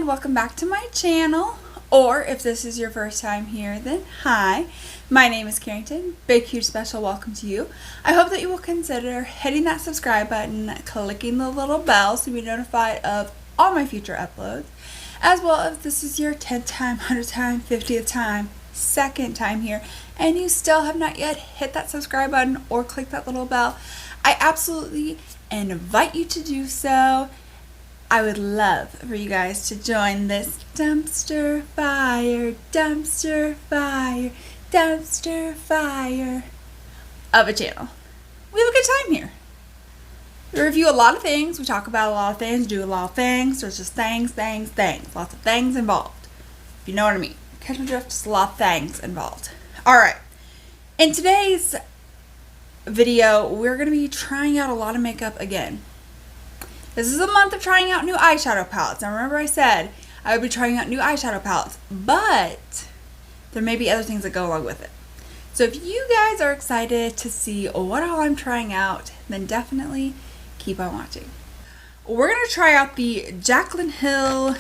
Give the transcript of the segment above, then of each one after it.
and welcome back to my channel. Or if this is your first time here, then hi. My name is Carrington. Big, huge, special welcome to you. I hope that you will consider hitting that subscribe button, clicking the little bell so you'll be notified of all my future uploads, as well as if this is your 10th time, 100th time, 50th time, second time here, and you still have not yet hit that subscribe button or click that little bell. I absolutely invite you to do so. I would love for you guys to join this dumpster fire of a channel. We have a good time here. We review a lot of things. We talk about a lot of things, do a lot of things. There's just things. Lots of things involved. If you know what I mean. Catch my drift, just a lot of things involved. Alright. In today's video, we're going to be trying out a lot of makeup again. This is a month of trying out new eyeshadow palettes. Now remember I said I would be trying out new eyeshadow palettes, but there may be other things that go along with it. So if you guys are excited to see what all I'm trying out, then definitely keep on watching. We're going to try out the Jaclyn Hill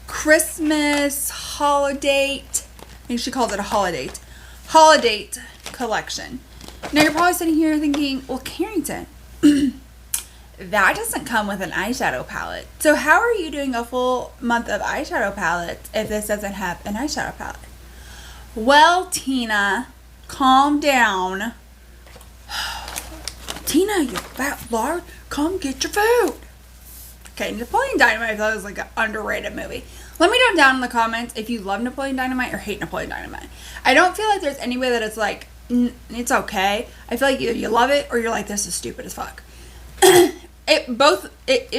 Christmas Holidate, I think she called it a Holidate Collection. Now you're probably sitting here thinking, well, Carrington, that doesn't come with an eyeshadow palette. So how are you doing a full month of eyeshadow palettes if this doesn't have an eyeshadow palette? Well, Tina, calm down. Tina, you fat lard, come get your food. Okay, Napoleon Dynamite, I thought it was like an underrated movie. Let me know down in the comments if you love Napoleon Dynamite or hate Napoleon Dynamite. I don't feel like there's any way that it's like, it's okay. I feel like either you love it or you're like, this is stupid as fuck. It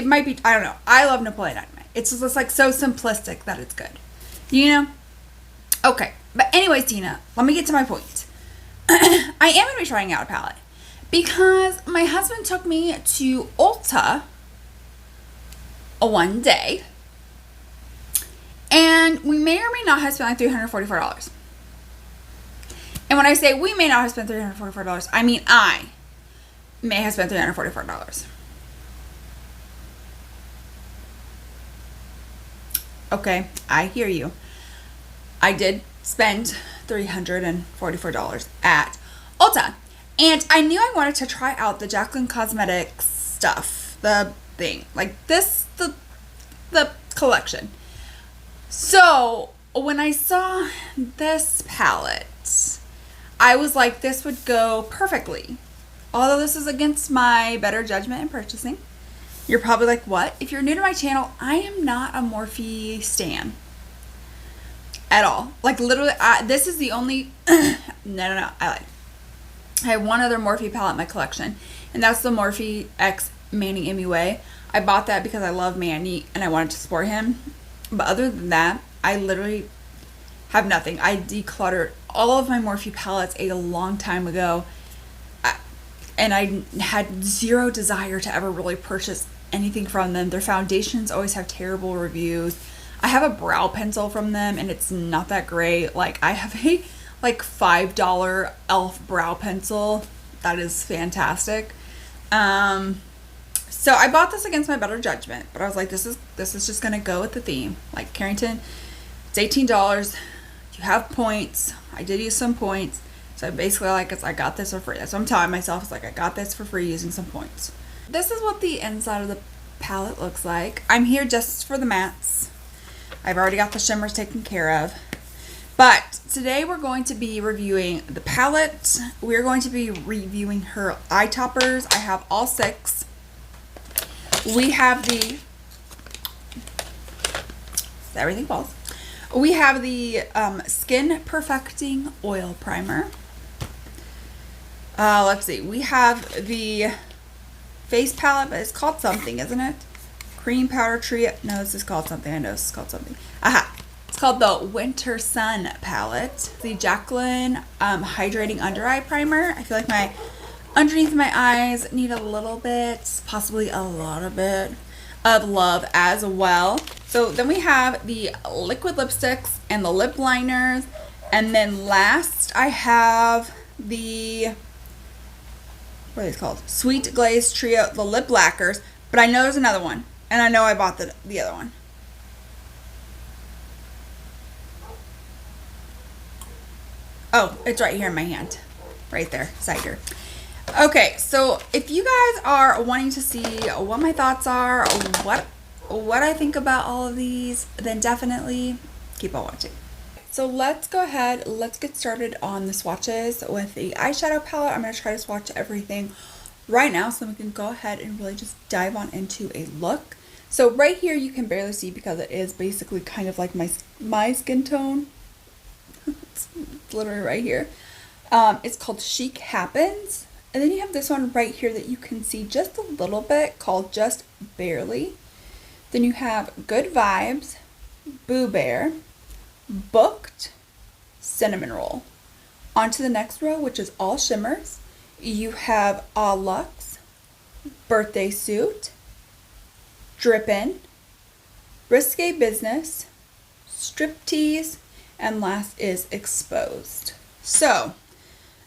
might be, I don't know. I love Napoleon Dynamite. It's just like so simplistic that it's good. You know? Okay. But anyways, Tina, let me get to my point. I am going to be trying out a palette because my husband took me to Ulta one day and we may or may not have spent like $344. And when I say we may not have spent $344, I mean I may have spent $344. Okay, I hear you. I did spend $344 at Ulta. And I knew I wanted to try out the Jaclyn Cosmetics stuff. The thing. Like this, the collection. So, when I saw this palette, I was like, this would go perfectly. Although this is against my better judgment in purchasing. You're probably like, what? If you're new to my channel, I am not a Morphe stan. At all. Like, literally, this is the only... No. I lied. I have one other Morphe palette in my collection. And that's the Morphe X Manny MUA. I bought that because I love Manny and I wanted to support him. But other than that, I literally have nothing. I decluttered all of my Morphe palettes a long time ago. And I had zero desire to ever really purchase anything from them. Their foundations always have terrible reviews. I have a brow pencil from them and it's not that great. Like, I have a like $5 e.l.f. brow pencil that is fantastic. So I bought this against my better judgment, but I was like, this is just gonna go with the theme. Like, Carrington, it's $18. You have points. I did use some points. So basically, like, I got this for free. That's what I'm telling myself. It's like, I got this for free using some points. This is what the inside of the palette looks like. I'm here just for the mattes. I've already got the shimmers taken care of. But today we're going to be reviewing the palette. We're going to be reviewing her eye toppers. I have all 6. We have the... Everything falls. We have the Skin Perfecting Oil Primer. Let's see. We have the face palette, but it's called something, isn't it? Cream Powder Trio. No, this is called something. I know this is called something. Aha. It's called the Winter Sun palette. The Jaclyn Hydrating Under Eye Primer. I feel like my underneath my eyes need a little bit, possibly a lot of bit of love as well. So then we have the liquid lipsticks and the lip liners. And then last I have the, what are these called? Sweet Glaze Trio, the lip lacquers. But I know there's another one. And I know I bought the other one. Oh, it's right here in my hand. Right there, Cider. Okay, so if you guys are wanting to see what my thoughts are, what I think about all of these, then definitely keep on watching. So let's go ahead, let's get started on the swatches with the eyeshadow palette. I'm going to try to swatch everything right now so we can go ahead and really just dive on into a look. So right here you can barely see because it is basically kind of like my skin tone. It's literally right here. It's called Chic Happens. And then you have this one right here that you can see just a little bit called Just Barely. Then you have Good Vibes, Boo Bear, Booked, Cinnamon Roll. On to the next row, which is all shimmers. You have Ah Luxe, Birthday Suit, Drippin', Risque Business, Striptease, and last is Exposed. So,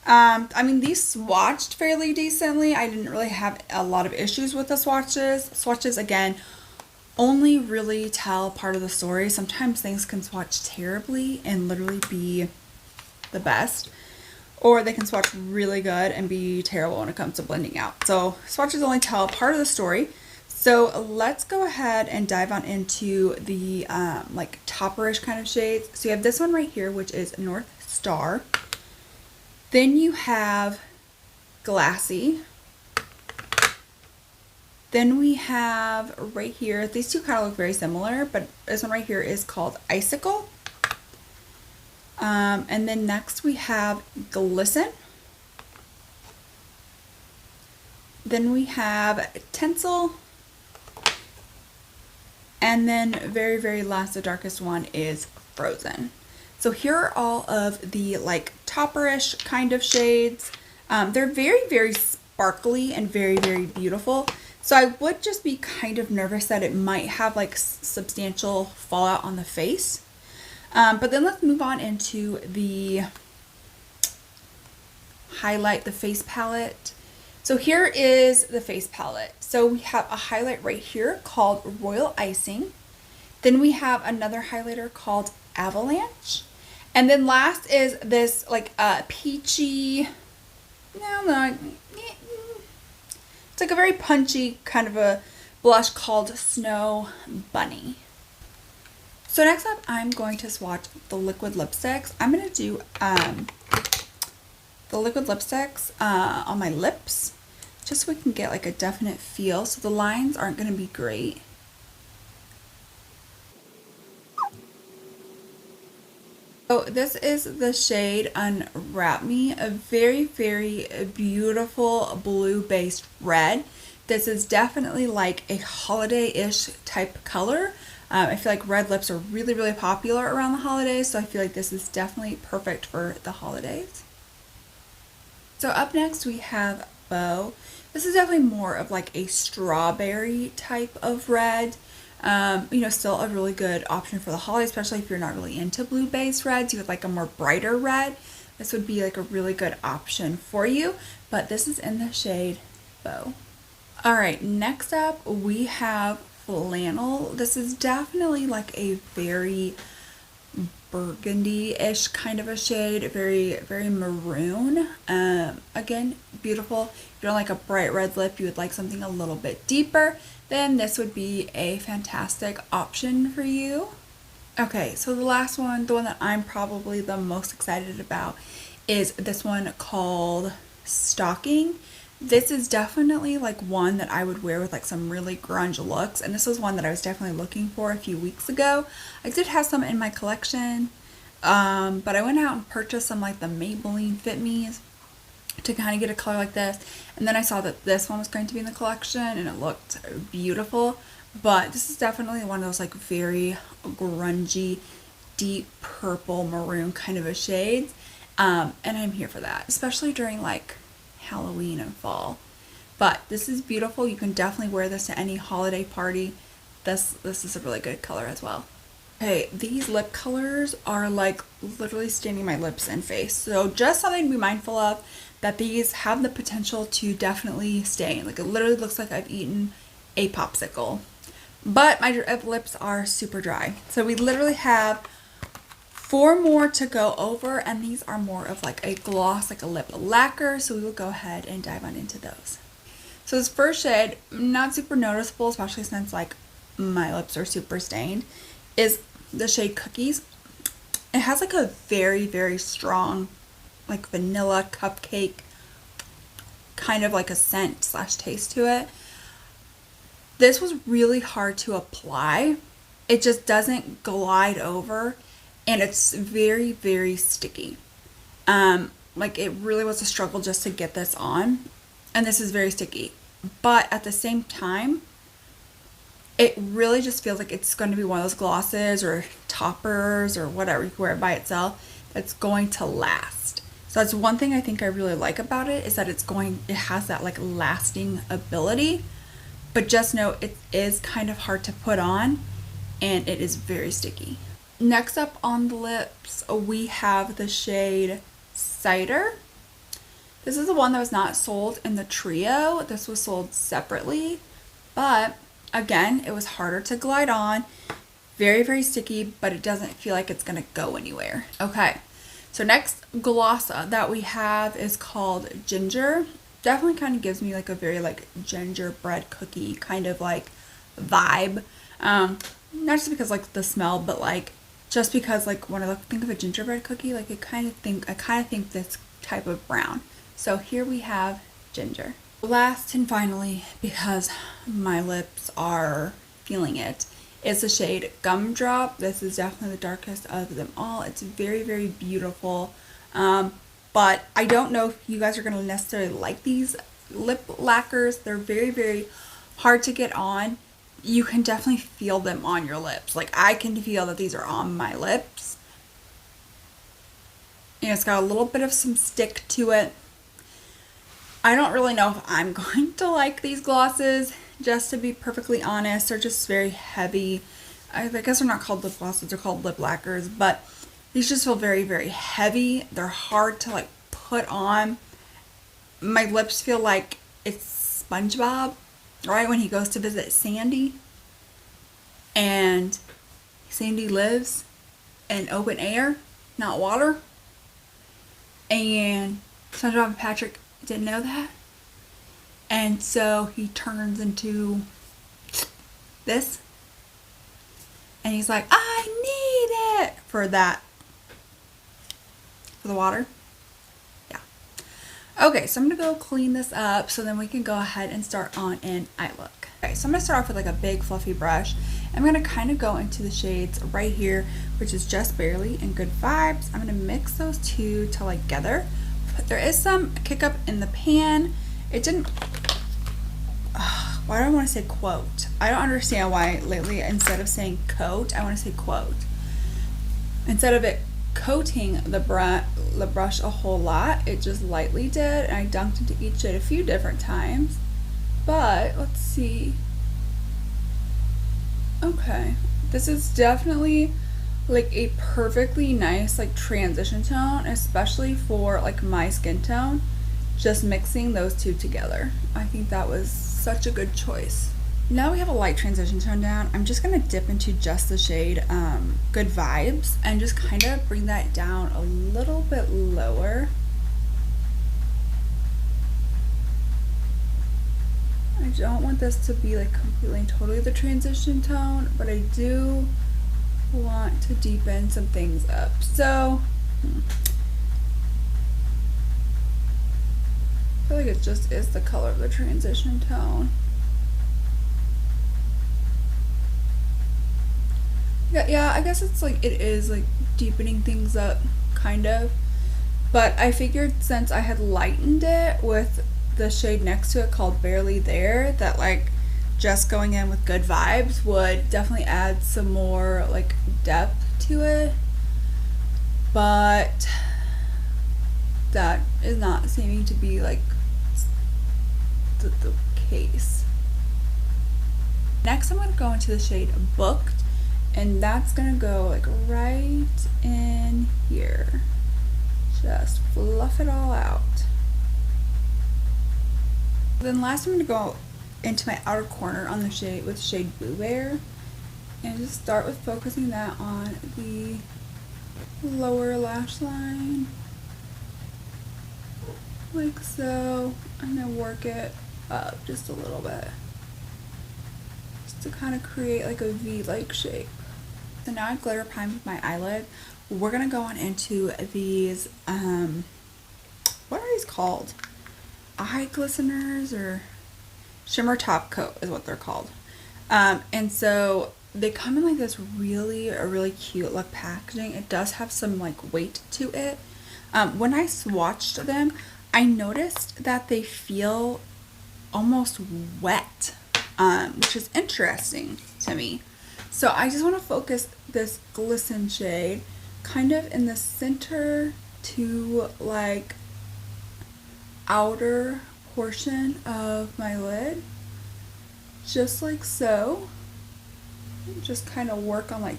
I mean, these swatched fairly decently. I didn't really have a lot of issues with the swatches. Swatches, again, only really tell part of the story. Sometimes things can swatch terribly and literally be the best, or they can swatch really good and be terrible when it comes to blending out. So swatches only tell part of the story. So let's go ahead and dive on into the like topperish kind of shades. So you have this one right here, which is North Star. Then you have Glassy. Then we have right here, these two kind of look very similar, but this one right here is called Icicle. And then next we have Glisten. Then we have Tinsel. And then very, very last, the darkest one is Frozen. So here are all of the like topperish kind of shades. They're very, very sparkly and very, very beautiful. So I would just be kind of nervous that it might have like substantial fallout on the face. But then let's move on into the highlight, the face palette. So here is the face palette. So we have a highlight right here called Royal Icing. Then we have another highlighter called Avalanche. And then last is this like peachy, it's like a very punchy kind of a blush called Snow Bunny. So next up, I'm going to swatch the liquid lipsticks. I'm going to do the liquid lipsticks on my lips, just so we can get like a definite feel. So the lines aren't going to be great. So this is the shade Unwrap Me, a very, very beautiful blue-based red. This is definitely like a holiday-ish type color. I feel like red lips are really, really popular around the holidays, so I feel like this is definitely perfect for the holidays. So up next we have Bow. This is definitely more of like a strawberry type of red. You know, still a really good option for the holiday, especially if you're not really into blue-based reds. You would like a more brighter red. This would be like a really good option for you, but this is in the shade Bow. All right, next up we have Flannel. This is definitely like a very burgundy-ish kind of a shade, very, very maroon. Again, beautiful. If you don't like a bright red lip, you would like something a little bit deeper, then this would be a fantastic option for you. Okay, so the last one, the one that I'm probably the most excited about, is this one called Stalking. This is definitely like one that I would wear with like some really grunge looks, and this was one that I was definitely looking for a few weeks ago. I did have some in my collection, but I went out and purchased some like the Maybelline Fit Me's to kind of get a color like this, and then I saw that this one was going to be in the collection and it looked beautiful. But this is definitely one of those like very grungy, deep purple maroon kind of a shades, and I'm here for that, especially during like Halloween and fall. But this is beautiful. You can definitely wear this to any holiday party. This is a really good color as well. Okay, these lip colors are like literally staining my lips and face, so just something to be mindful of, that these have the potential to definitely stain. Like it literally looks like I've eaten a popsicle. But my lips are super dry. So we literally have 4 more to go over, and these are more of like a gloss, like a lip lacquer, so we will go ahead and dive on into those. So this first shade, not super noticeable, especially since like my lips are super stained, is the shade Cookies. It has like a very, very strong like vanilla cupcake kind of like a scent slash taste to it. This was really hard to apply. It just doesn't glide over, and it's very, very sticky. Like it really was a struggle just to get this on, and this is very sticky. But at the same time, it really just feels like it's going to be one of those glosses or toppers or whatever, you can wear it by itself, that's going to last. So that's one thing I think I really like about it, is that it has that like lasting ability. But just know it is kind of hard to put on, and it is very sticky. Next up on the lips, we have the shade Cider. This is the one that was not sold in the trio. This was sold separately, but again, it was harder to glide on. Very, very sticky, but it doesn't feel like it's gonna go anywhere. Okay, so next gloss that we have is called Ginger. Definitely kind of gives me like a very like gingerbread cookie kind of like vibe. Not just because like the smell, but like just because like when I think of a gingerbread cookie, like I kind of think this type of brown. So here we have Ginger. Last and finally, because my lips are feeling it, is the shade Gumdrop. This is definitely the darkest of them all. It's very, very beautiful. But I don't know if you guys are going to necessarily like these lip lacquers. They're very, very hard to get on. You can definitely feel them on your lips. Like I can feel that these are on my lips. And it's got a little bit of some stick to it. I don't really know if I'm going to like these glosses, just to be perfectly honest. They're just very heavy. I guess they're not called lip glosses, they're called lip lacquers, but these just feel very, very heavy. They're hard to like put on. My lips feel like it's SpongeBob, right? When he goes to visit Sandy, and Sandy lives in open air, not water. And SpongeBob and Patrick didn't know that, and so he turns into this, and he's like, I need it for that, for the water. Yeah. Okay, so I'm gonna go clean this up so then we can go ahead and start on an eye look. Okay, so I'm gonna start off with like a big fluffy brush. I'm gonna kind of go into the shades right here, which is Just Barely and Good Vibes. I'm gonna mix those two together. There is some kick up in the pan. It didn't, why do I want to say quote? I don't understand why lately instead of saying coat, I want to say quote. Instead of it coating the brush a whole lot, it just lightly did, and I dunked into each shade a few different times. But let's see. Okay, this is definitely like a perfectly nice like transition tone, especially for like my skin tone. Just mixing those two together, I think that was such a good choice. Now we have a light transition tone down. I'm just gonna dip into just the shade Good Vibes and just kind of bring that down a little bit lower. I don't want this to be like completely and totally the transition tone, but I do want to deepen some things up. So I feel like it just is the color of the transition tone. Yeah, I guess it's like, it is like deepening things up, kind of. But I figured since I had lightened it with the shade next to it called Barely There, that like just going in with Good Vibes would definitely add some more like depth to it. But that is not seeming to be like the case. Next I'm going to go into the shade Booked, and that's going to go like right in here. Just fluff it all out. Then last I'm going to go into my outer corner on the shade with shade Blue Bear, and just start with focusing that on the lower lash line. Like so. And then work it up just a little bit. Just to kind of create like a V-like shape. So now I glitter prime with my eyelid. We're gonna go on into these, what are these called? Eye glisteners or shimmer top coat is what they're called. And so they come in like this really cute look packaging. It does have some like weight to it. When I swatched them, I noticed that they feel almost wet, which is interesting to me. So I just want to focus this glisten shade kind of in the center to like outer portion of my lid, just like so. Just kind of work on like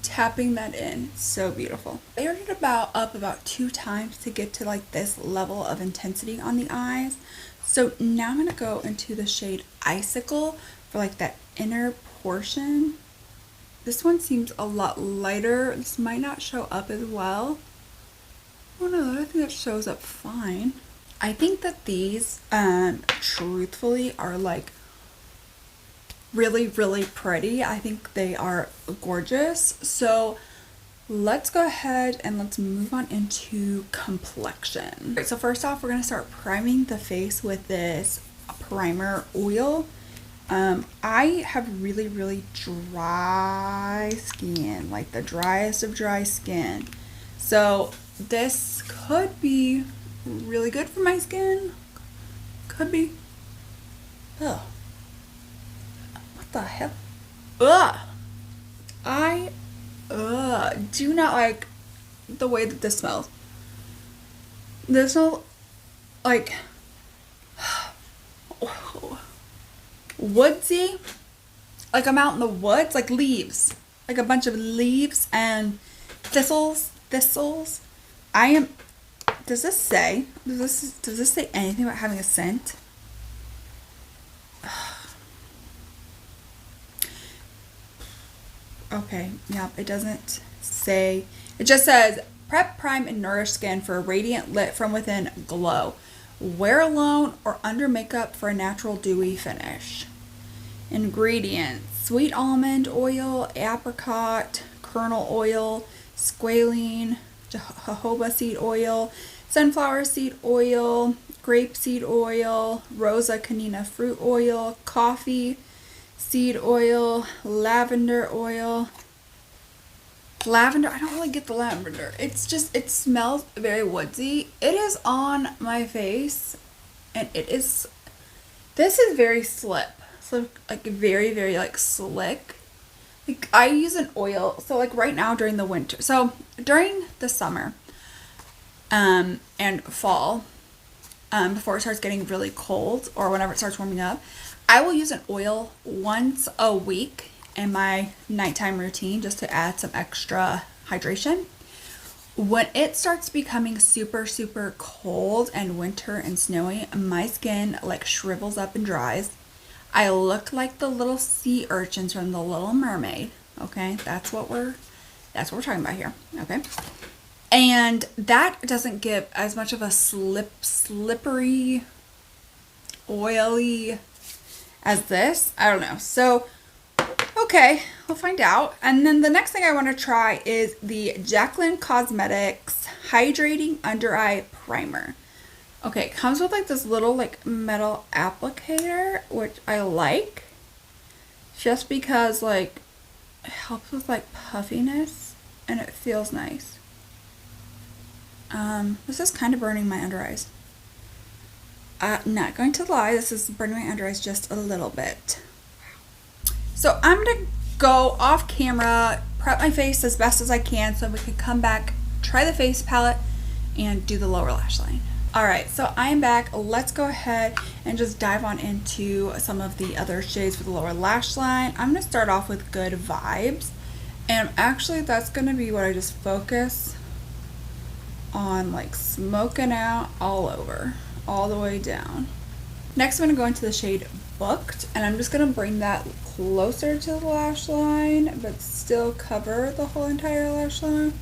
tapping that in. It's so beautiful. I layered it up about 2 times to get to like this level of intensity on the eyes. So now I'm going to go into the shade Icicle for like that inner portion. This one seems a lot lighter. This might not show up as well. Oh no, I think that shows up fine. I think that these, truthfully, are like really pretty. I think they are gorgeous. So let's go ahead and let's move on into Complexion. Right, so first off, we're going to start priming the face with this primer oil. I have really dry skin, like the driest of dry skin. So this could be really good for my skin. Could be. Ugh. What the hell? Ugh. I do not like the way that this smells. This smells like woodsy, like I'm out in the woods, like leaves, like a bunch of leaves and thistles. I am. Does this say anything about having a scent? Okay, yeah, it doesn't say. It just says prep, prime, and nourish skin for a radiant, lit from within glow. Wear alone or under makeup for a natural dewy finish. Ingredients: sweet almond oil, apricot kernel oil, squalene, jojoba seed oil, sunflower seed oil, grapeseed oil, rosa canina fruit oil, coffee seed oil, lavender oil. Lavender, I don't really get the lavender. It's just, it smells very woodsy. It is on my face and it is, this is very slip. So like very like slick. Like I use an oil, so like right now during the winter, so during the summer and fall, before it starts getting really cold or whenever it starts warming up, I will use an oil once a week in my nighttime routine just to add some extra hydration. When it starts becoming super cold and winter and snowy, my skin like shrivels up and dries. I look like the little sea urchins from The Little Mermaid. Okay, that's what we're talking about here. Okay, and that doesn't give as much of a slippery, oily as this. I don't know. So, okay, we'll find out. And then the next thing I want to try is the Jaclyn Cosmetics Hydrating Under Eye Primer. Okay, it comes with like this little like metal applicator, which I like. Just because like it helps with like puffiness and it feels nice. This is kind of burning my under eyes. Not going to lie, this is burning my under eyes just a little bit. So I'm gonna go off camera, prep my face as best as I can so we can come back, try the face palette, and do the lower lash line. Alright, so I am back. Let's go ahead and just dive on into some of the other shades for the lower lash line. I'm going to start off with Good Vibes. And actually that's going to be what I just focus on, like smoking out all over, all the way down. Next I'm going to go into the shade Booked, and I'm just going to bring that closer to the lash line but still cover the whole entire lash line.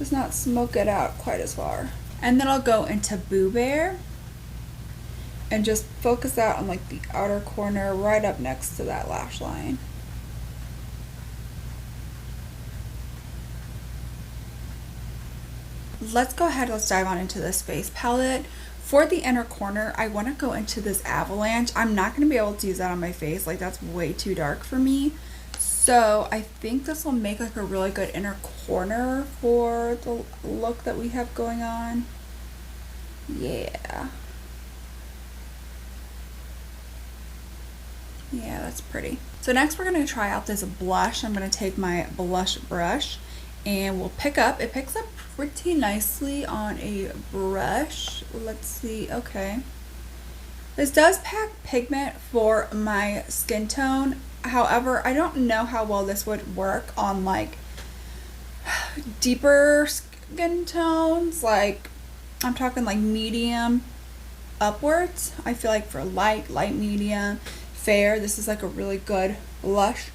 does not smoke it out quite as far. And then I'll go into Boo Bear and just focus out on like the outer corner right up next to that lash line. Let's go ahead, let's dive on into this face palette. For the inner corner, I want to go into this Avalanche. I'm not going to be able to use that on my face, like that's way too dark for me. So I think this will make like a really good inner corner for the look that we have going on. Yeah. Yeah, that's pretty. So next we're going to try out this blush. I'm going to take my blush brush and we'll pick up. It picks up pretty nicely on a brush. Let's see. Okay. This does pack pigment for my skin tone. However, I don't know how well this would work on like deeper skin tones. Like I'm talking like medium upwards. I feel like for light, medium, fair, this is like a really good blush.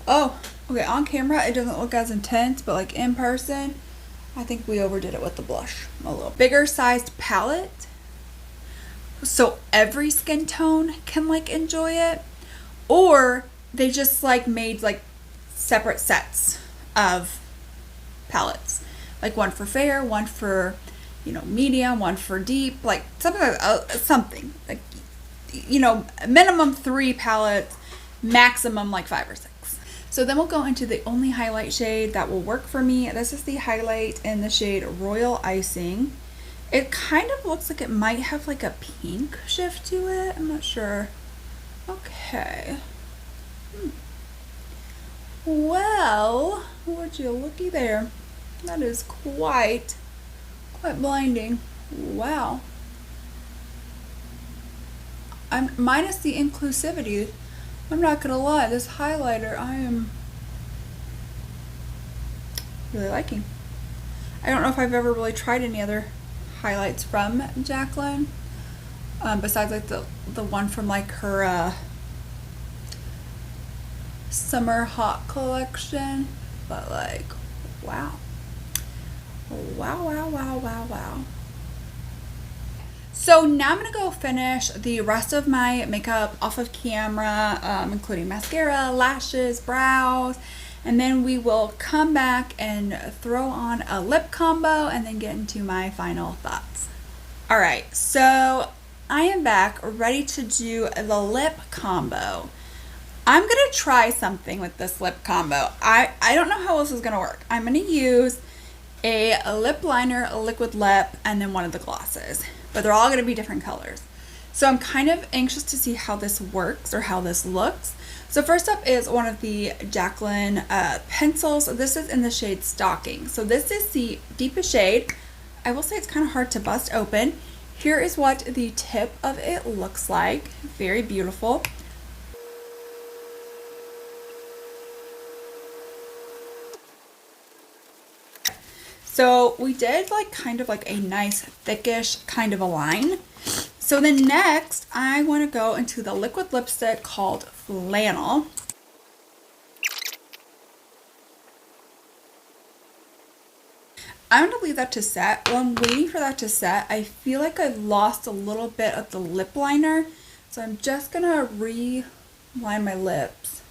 Oh, okay, on camera it doesn't look as intense, but like in person, I think we overdid it with the blush a little. Bigger sized palette, so every skin tone can like enjoy it, or they just like made like separate sets of palettes, like one for fair, one for, you know, medium, one for deep, like something like, you know, minimum 3 palettes, maximum like 5 or 6. So then we'll go into the only highlight shade that will work for me. This is the highlight in the shade Royal Icing. It kind of looks like it might have like a pink shift to it. I'm not sure. Okay. Well, would you looky there. That is quite blinding. Wow. I'm minus the inclusivity. I'm not gonna lie, this highlighter I am really liking. I don't know if I've ever really tried any other highlights from Jaclyn, besides like the one from like her Summer Hot collection, but like wow. Wow. So now I'm going to go finish the rest of my makeup off of camera, including mascara, lashes, brows, and then we will come back and throw on a lip combo and then get into my final thoughts. Alright, so I am back ready to do the lip combo. I'm going to try something with this lip combo. I don't know how else is going to work. I'm going to use a lip liner, a liquid lip, and then one of the glosses. But they're all going to be different colors. So I'm kind of anxious to see how this works or how this looks. So first up is one of the Jaclyn pencils. This is in the shade Stalking. So this is the deepest shade. I will say it's kind of hard to bust open. Here is what the tip of it looks like. Very beautiful. So we did like kind of like a nice thickish kind of a line. So then next I want to go into the liquid lipstick called Flannel. I'm going to leave that to set. While I'm waiting for that to set, I feel like I lost a little bit of the lip liner. So I'm just going to reline my lips.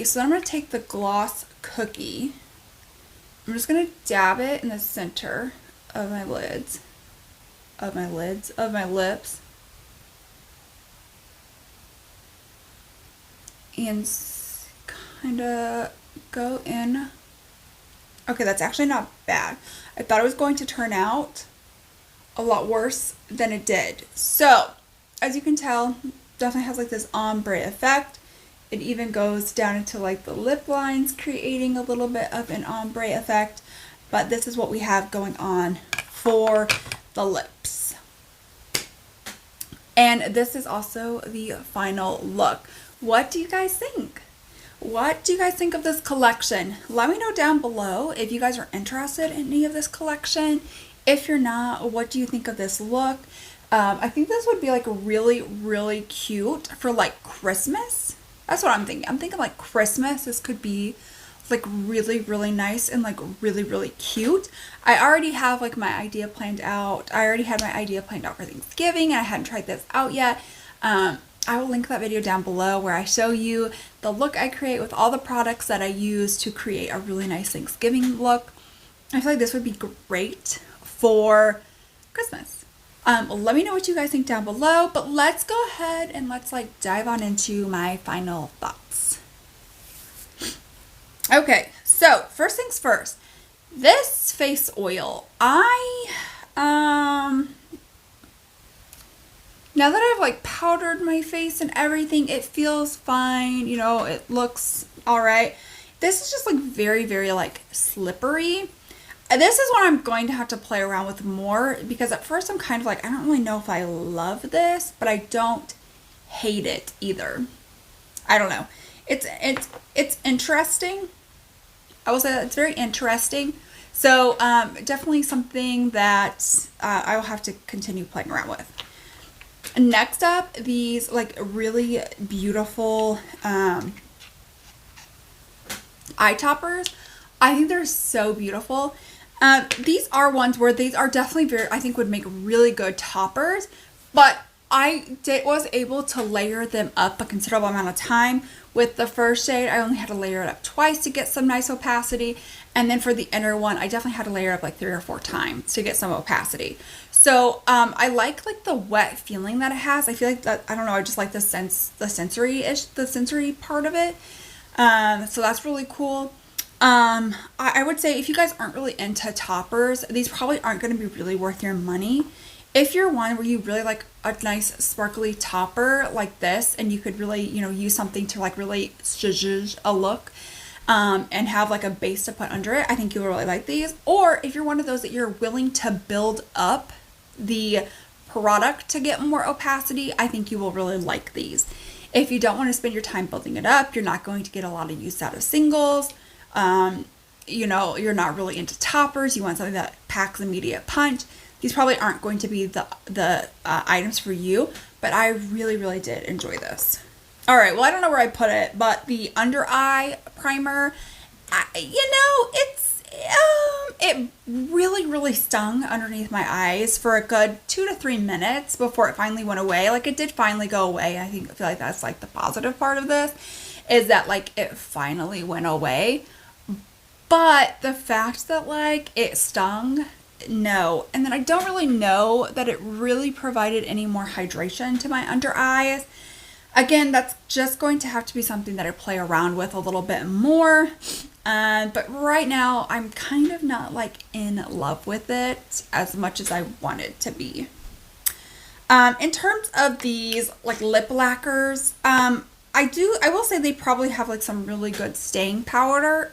So then I'm going to take the Gloss Cookie. I'm just going to dab it in the center of my lips. And kind of go in. Okay, that's actually not bad. I thought it was going to turn out a lot worse than it did. So, as you can tell, definitely has like this ombre effect. It even goes down into like the lip lines, creating a little bit of an ombre effect. But this is what we have going on for the lips. And this is also the final look. What do you guys think? What do you guys think of this collection? Let me know down below if you guys are interested in any of this collection. If you're not, what do you think of this look? I think this would be like really, really cute for like Christmas. That's what I'm thinking. I'm thinking like Christmas. This could be It's like really, really nice and like really, really cute. I already have like my idea planned out. I already had my idea planned out for Thanksgiving, and I hadn't tried this out yet. I will link that video down below where I show you the look I create with all the products that I use to create a really nice Thanksgiving look. I feel like this would be great for Christmas. Let me know what you guys think down below, but let's go ahead and let's like dive on into my final thoughts. Okay, so first things first, this face oil, now that I've like powdered my face and everything, it feels fine, you know, it looks all right. This is just like very, very like slippery. This is what I'm going to have to play around with more, because at first I'm kind of like, I don't really know if I love this, but I don't hate it either. I don't know. It's interesting. I will say that it's very interesting. So definitely something that I will have to continue playing around with. Next up, these like really beautiful eye toppers. I think they're so beautiful. These are ones where these are definitely very, I think would make really good toppers, but I was able to layer them up a considerable amount of time. With the first shade, I only had to layer it up twice to get some nice opacity. And then for the inner one, I definitely had to layer up like 3 or 4 times to get some opacity. So I like the wet feeling that it has. I feel like that, I don't know, I just like the sensory part of it. So that's really cool. I would say if you guys aren't really into toppers, these probably aren't going to be really worth your money. If you're one where you really like a nice sparkly topper like this, and you could really, you know, use something to like really zhuzh a look, and have like a base to put under it, I think you'll really like these. Or if you're one of those that you're willing to build up the product to get more opacity, I think you will really like these. If you don't want to spend your time building it up, you're not going to get a lot of use out of singles. You know, you're not really into toppers. You want something that packs immediate punch. These probably aren't going to be the items for you, but I really, really did enjoy this. All right, well, I don't know where I put it, but the under eye primer, you know, it really, really stung underneath my eyes for a good 2 to 3 minutes before it finally went away. Like, it did finally go away. I feel like that's like the positive part of this, is that like it finally went away. But the fact that like it stung, no. And then I don't really know that it really provided any more hydration to my under eyes. Again, that's just going to have to be something that I play around with a little bit more. But right now, I'm kind of not like in love with it as much as I want it to be. In terms of these like lip lacquers, I will say they probably have like some really good staying power,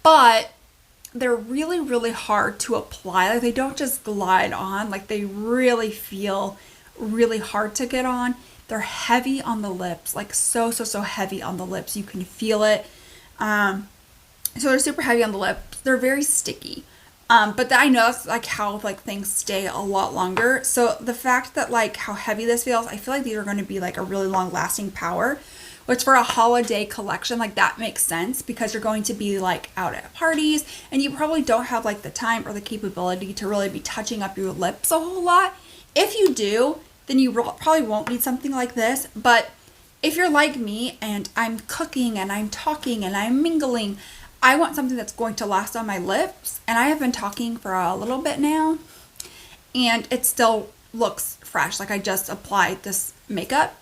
but they're really, really hard to apply. Like, they don't just glide on, like they really feel really hard to get on. They're heavy on the lips, like so heavy on the lips. You can feel it. So they're super heavy on the lips. They're very sticky. But I know that's like how like things stay a lot longer. So the fact that like how heavy this feels, I feel like these are going to be like a really long lasting power, which for a holiday collection, like that makes sense, because you're going to be like out at parties and you probably don't have like the time or the capability to really be touching up your lips a whole lot. If you do, then you probably won't need something like this. But if you're like me and I'm cooking and I'm talking and I'm mingling, I want something that's going to last on my lips. And I have been talking for a little bit now and it still looks fresh. Like I just applied this makeup.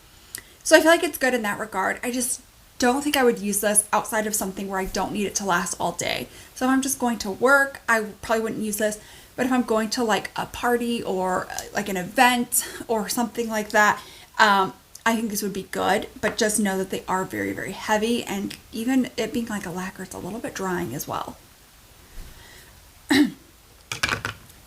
So I feel like it's good in that regard. I just don't think I would use this outside of something where I don't need it to last all day. So if I'm just going to work, I probably wouldn't use this. But if I'm going to like a party or like an event or something like that, I think this would be good. But just know that they are very, very heavy. And even it being like a lacquer, it's a little bit drying as well.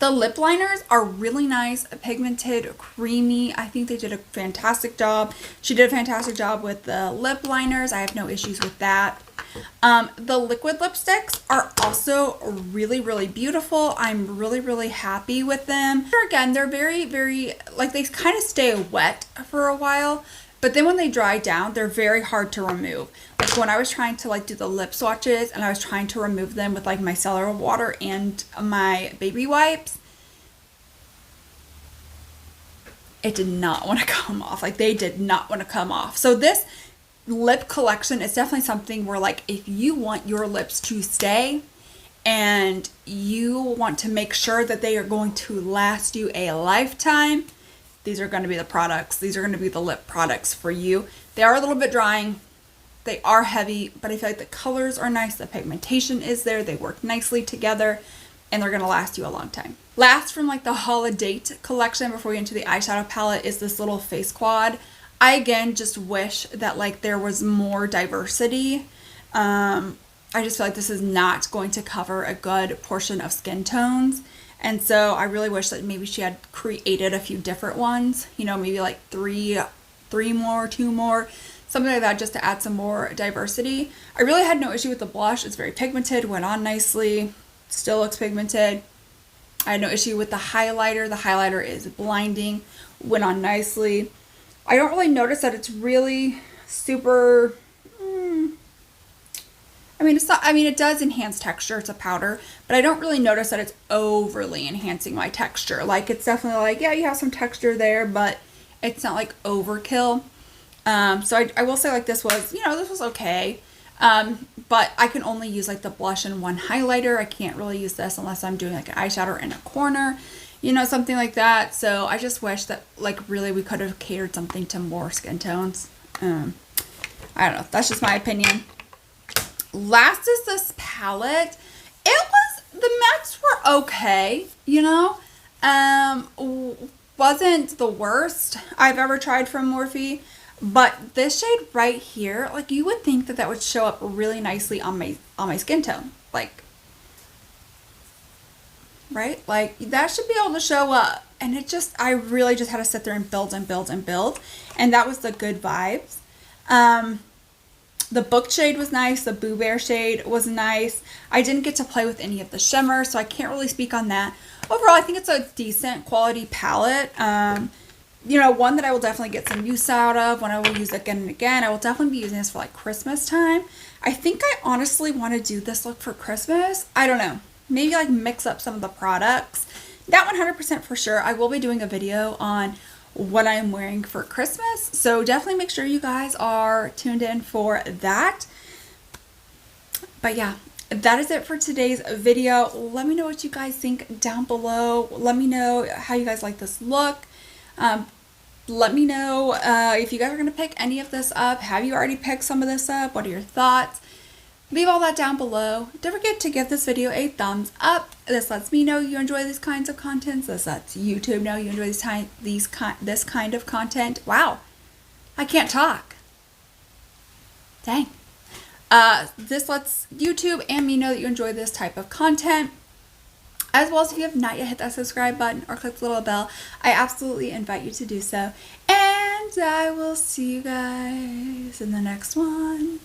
The lip liners are really nice, pigmented, creamy. I think they did a fantastic job. She did a fantastic job with the lip liners. I have no issues with that. The liquid lipsticks are also really, really beautiful. I'm really, really happy with them. Again, they're very, very, like they kind of stay wet for a while, But then when they dry down, they're very hard to remove. Like when I was trying to like do the lip swatches and I was trying to remove them with like my micellar water and my baby wipes, it did not want to come off. Like they did not want to come off. So this lip collection is definitely something where like if you want your lips to stay and you want to make sure that they are going to last you a lifetime, these are going to be the products. These are going to be the lip products for you. They are a little bit drying. They are heavy, but I feel like the colors are nice. The pigmentation is there. They work nicely together and they're going to last you a long time. Last from like the Holidate collection before we get into the eyeshadow palette is this little face quad. I again just wish that like there was more diversity. I just feel like this is not going to cover a good portion of skin tones. And so I really wish that maybe she had created a few different ones, you know, maybe like three more, 2 more, something like that, just to add some more diversity. I really had no issue with the blush. It's very pigmented, went on nicely, still looks pigmented. I had no issue with the highlighter. The highlighter is blinding, went on nicely. I don't really notice that it's really super, it does enhance texture. It's a powder, but I don't really notice that it's overly enhancing my texture. Like it's definitely like, yeah, you have some texture there, but it's not like overkill. So I will say like this was, this was okay. But I can only use like the blush and one highlighter. I can't really use this unless I'm doing like an eyeshadow in a corner, something like that. So I just wish that like really we could have catered something to more skin tones. I don't know. That's just my opinion. Last is this palette. The mattes were okay, wasn't the worst I've ever tried from Morphe, but this shade right here, like you would think that would show up really nicely on my skin tone, like, right? Like that should be able to show up, and I really just had to sit there and build and build and build, and that was the good vibes. The Book shade was nice. The Boo Bear shade was nice. I didn't get to play with any of the shimmer, so I can't really speak on that. Overall, I think it's a decent quality palette. One that I will definitely get some use out of, one I will use again and again. I will definitely be using this for like Christmas time. I think I honestly want to do this look for Christmas. I don't know. Maybe like mix up some of the products. That 100% for sure. I will be doing a video on what I'm wearing for Christmas, so definitely make sure you guys are tuned in for that. But yeah, that is it for today's video. Let me know what you guys think down below. Let me know how you guys like this look. Let me know if you guys are going to pick any of this up. Have you already picked some of this up? What are your thoughts? Leave all that down below. Don't forget to give this video a thumbs up. This lets me know you enjoy these kinds of content. This lets YouTube know you enjoy this kind of content. Wow, I can't talk. Dang. This lets YouTube and me know that you enjoy this type of content. As well as if you have not yet hit that subscribe button or click the little bell, I absolutely invite you to do so. And I will see you guys in the next one.